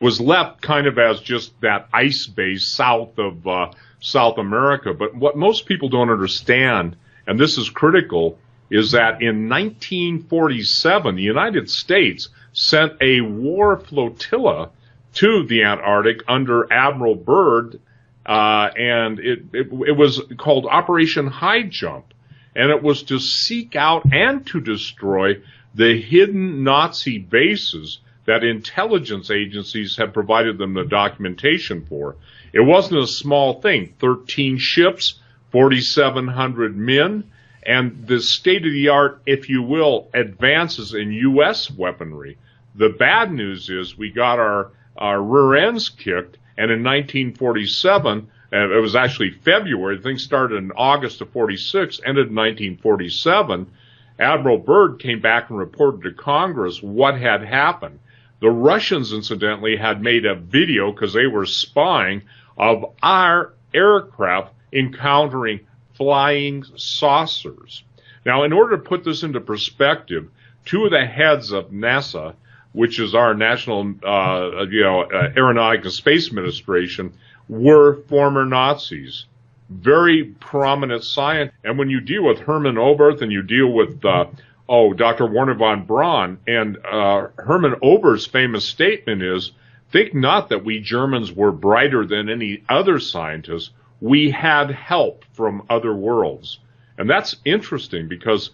was left kind of as just that ice base south of South America. But what most people don't understand, and this is critical, is that in 1947, the United States sent a war flotilla to the Antarctic under Admiral Byrd, and it was called Operation High Jump, and it was to seek out and to destroy the hidden Nazi bases that intelligence agencies had provided them the documentation for. It wasn't a small thing, 13 ships, 4,700 men, and the state-of-the-art, if you will, advances in U.S. weaponry. The bad news is we got our rear ends kicked, and in 1947, it was actually February, things started in August of 46, ended in 1947, Admiral Byrd came back and reported to Congress what had happened. The Russians, incidentally, had made a video, because they were spying, of our aircraft encountering flying saucers. Now, in order to put this into perspective, two of the heads of NASA, which is our National Aeronautic and Space Administration, were former Nazis. Very prominent scientists. And when you deal with Hermann Oberth and you deal with Dr. Werner von Braun, and Hermann Oberth's famous statement is, think not that we Germans were brighter than any other scientists. We had help from other worlds. And that's interesting because,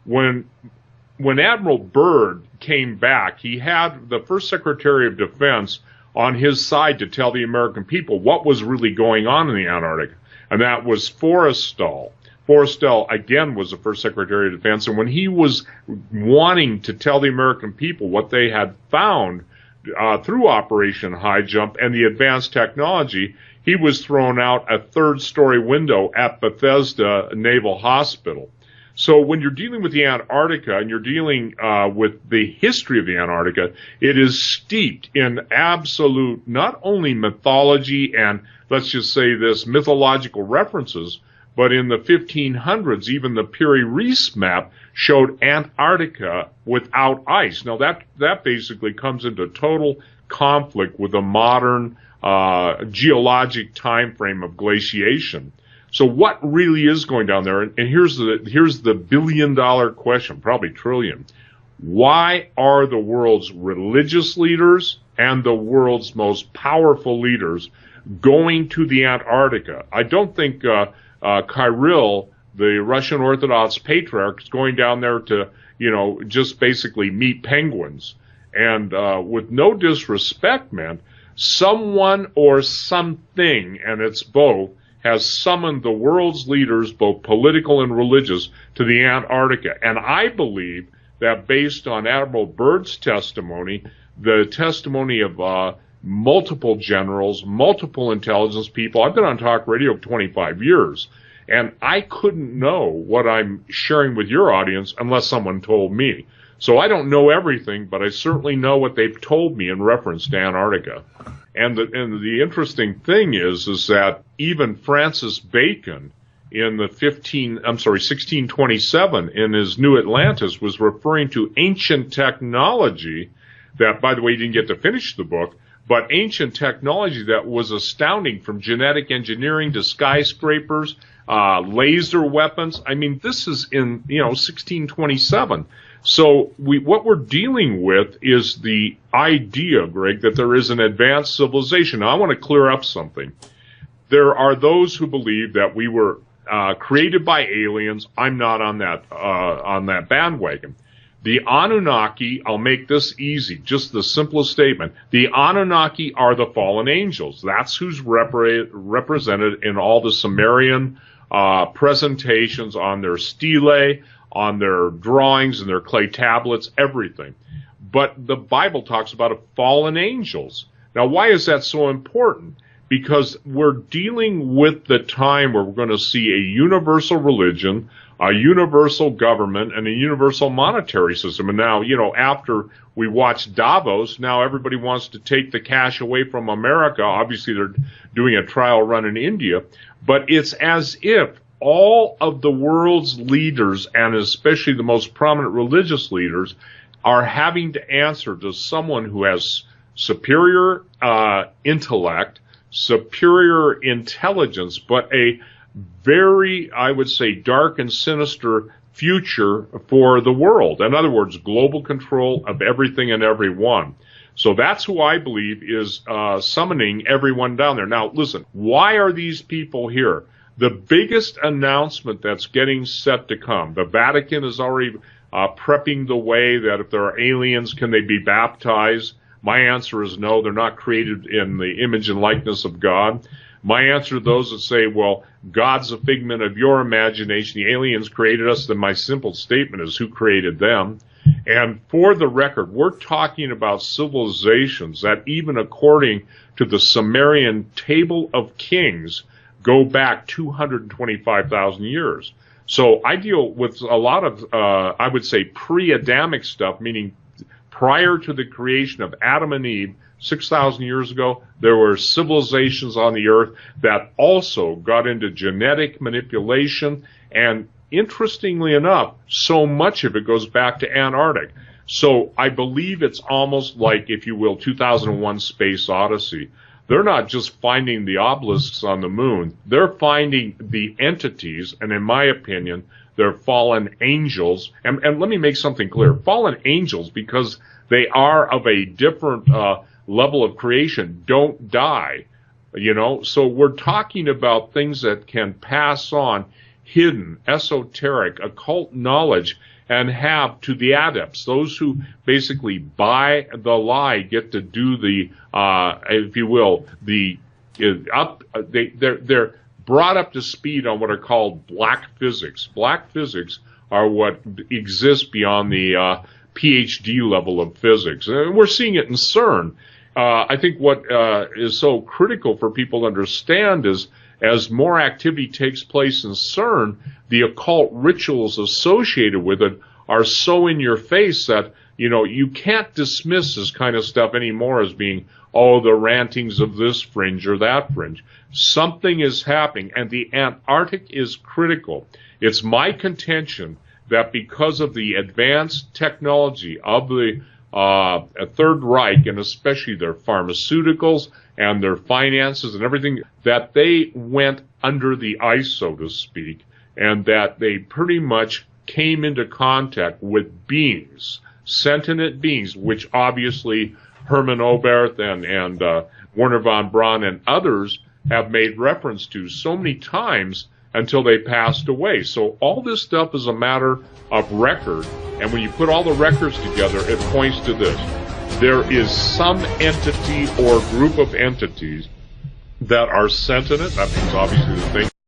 when Admiral Byrd came back, he had the first Secretary of Defense on his side to tell the American people what was really going on in the Antarctic, and that was Forrestal. Forrestal, again, was the first Secretary of Defense, and when he was wanting to tell the American people what they had found through Operation High Jump and the advanced technology, he was thrown out a third-story window at Bethesda Naval Hospital. So when you're dealing with the Antarctica and you're dealing with the history of the Antarctica, it is steeped in absolute not only mythology and, let's just say this, mythological references, but in the 1500s, even the Piri-Reis map showed Antarctica without ice. Now that basically comes into total conflict with the modern geologic time frame of glaciation. So what really is going down there? And here's the billion-dollar question, probably trillion. Why are the world's religious leaders and the world's most powerful leaders going to the Antarctica? I don't think Kirill, the Russian Orthodox Patriarch, is going down there to, just basically meet penguins. And with no disrespect, man, someone or something, and it's both, has summoned the world's leaders, both political and religious, to the Antarctica. And I believe that based on Admiral Byrd's testimony, the testimony of multiple generals, multiple intelligence people, I've been on talk radio for 25 years, and I couldn't know what I'm sharing with your audience unless someone told me. So I don't know everything, but I certainly know what they've told me in reference to Antarctica. And the interesting thing is that even Francis Bacon in the 1627 in his New Atlantis was referring to ancient technology that, by the way, he didn't get to finish the book, but ancient technology that was astounding, from genetic engineering to skyscrapers, laser weapons. I mean, this is in, 1627. So what we're dealing with is the idea, Greg, that there is an advanced civilization. Now, I want to clear up something. There are those who believe that we were created by aliens. I'm not on that bandwagon. The Anunnaki, I'll make this easy, just the simplest statement. The Anunnaki are the fallen angels. That's who's represented in all the Sumerian presentations on their stelae, on their drawings and their clay tablets, everything. But the Bible talks about fallen angels. Now, why is that so important? Because we're dealing with the time where we're going to see a universal religion, a universal government, and a universal monetary system. And now, after we watch Davos, now everybody wants to take the cash away from America. Obviously, they're doing a trial run in India. But it's as if all of the world's leaders, and especially the most prominent religious leaders, are having to answer to someone who has superior intellect, superior intelligence, but a very, I would say, dark and sinister future for the world. In other words, global control of everything and everyone. So that's who I believe is summoning everyone down there. Now, listen, why are these people here? The biggest announcement that's getting set to come, the Vatican is already prepping the way that if there are aliens, can they be baptized? My answer is no, they're not created in the image and likeness of God. My answer to those that say, well, God's a figment of your imagination, the aliens created us, then my simple statement is who created them? And for the record, we're talking about civilizations that even according to the Sumerian Table of Kings go back 225,000 years. So I deal with a lot of, I would say, pre-Adamic stuff, meaning prior to the creation of Adam and Eve, 6,000 years ago, there were civilizations on the earth that also got into genetic manipulation, and interestingly enough, so much of it goes back to Antarctica. So I believe it's almost like, if you will, 2001 Space Odyssey. They're not just finding the obelisks on the moon. They're finding the entities, and in my opinion, they're fallen angels. And let me make something clear. Fallen angels, because they are of a different level of creation, don't die. You know, so we're talking about things that can pass on hidden, esoteric, occult knowledge and have to the adepts, those who basically buy the lie, get to do the, if you will, they're brought up to speed on what are called black physics. Black physics are what exists beyond the PhD level of physics. And we're seeing it in CERN. I think what is so critical for people to understand is, as more activity takes place in CERN, the occult rituals associated with it are so in your face that, you know, you can't dismiss this kind of stuff anymore as being, oh, the rantings of this fringe or that fringe. Something is happening, and the Antarctic is critical. It's my contention that because of the advanced technology of the Third Reich, and especially their pharmaceuticals and their finances and everything, that they went under the ice, so to speak, and that they pretty much came into contact with beings, sentient beings, which obviously Hermann Oberth and Werner von Braun and others have made reference to so many times until they passed away. So all this stuff is a matter of record, and when you put all the records together, it points to this. There is some entity or group of entities that are sentient. That means obviously the thing